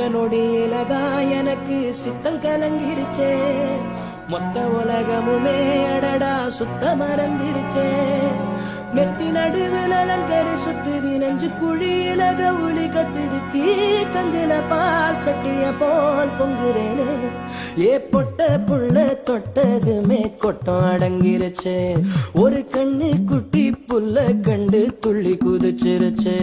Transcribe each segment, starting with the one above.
நொடியிலதான் எனக்கு சித்தம் கலங்கிருச்சே மொத்த உலகமுமே அடடா சுத்த மறந்திருச்சே நெத்தி நடுவில் அலங்கரி சுத்துதி நெஞ்சு குழியில கவுளி கத்துது தீ கங்குல பால் சட்டிய போல் பொங்குறேனே ஏ பொட்ட புள்ள தொட்டதுமே கொட்டம் அடங்கிருச்சே ஒரு கண்ணு குட்டி புல்ல கண்டு துள்ளி குதிச்சிருச்சே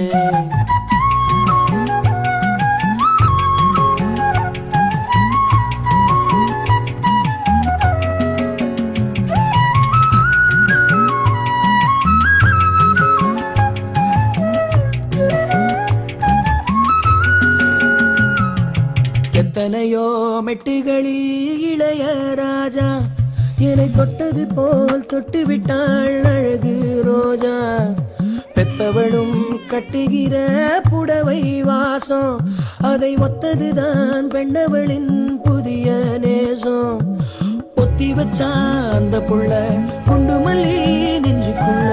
எத்தனையோ மெட்டுகளில் இளைய ராஜா என்னை தொட்டது போல் தொட்டு விட்டாள் அழகு ரோஜா பெத்தவளும் கட்டுகிற புடவை வாசம் அதை ஒத்ததுதான் பெண்ணவளின் புதிய நேசம் ஒத்தி வச்சா அந்த புள்ள குண்டு மல்லி நெஞ்சுக்குள்ள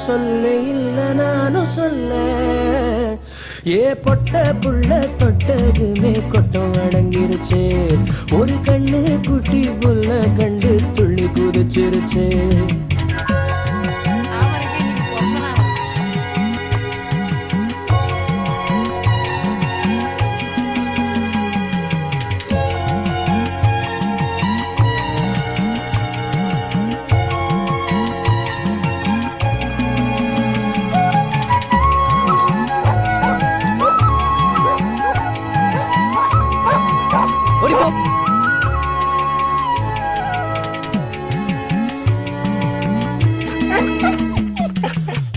சொல்ல இல்ல நானும் சொல்ல ஏ பொட்ட புள்ள தொட்டதுமே கொட்டம் அடங்கிருச்சு ஒரு கண்ணு குட்டி புள்ள கண்டு துள்ளி குதிச்சிருச்சு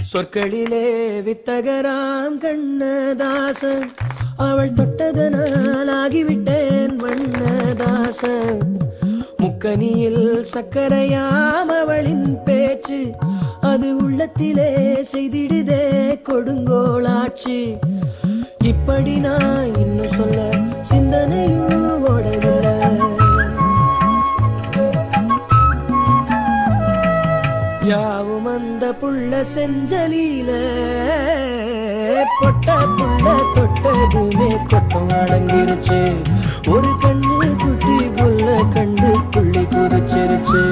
சொற்களிலே வித்தகராம் கண்ணதாசன் அவள் தொட்டதனால் ஆகிவிட்டேன் வண்ணதாசன் முக்கனியில் சக்கரையாம் அவளின் பேச்சு அது உள்ளத்திலே செய்திடுதே கொடுங்கோளாச்சு இப்படி நான் இன்னும் சொல்ல சிந்தனையும் ஓடவில்லை யாவும் அந்த புள்ள செஞ்சலில பொட்ட புள்ள தொட்டதுமே கொட்டம் அடங்கிருச்சு ஒரு கண்ணு குட்டி புள்ள கண்டு துள்ளி குதிச்சிருச்சு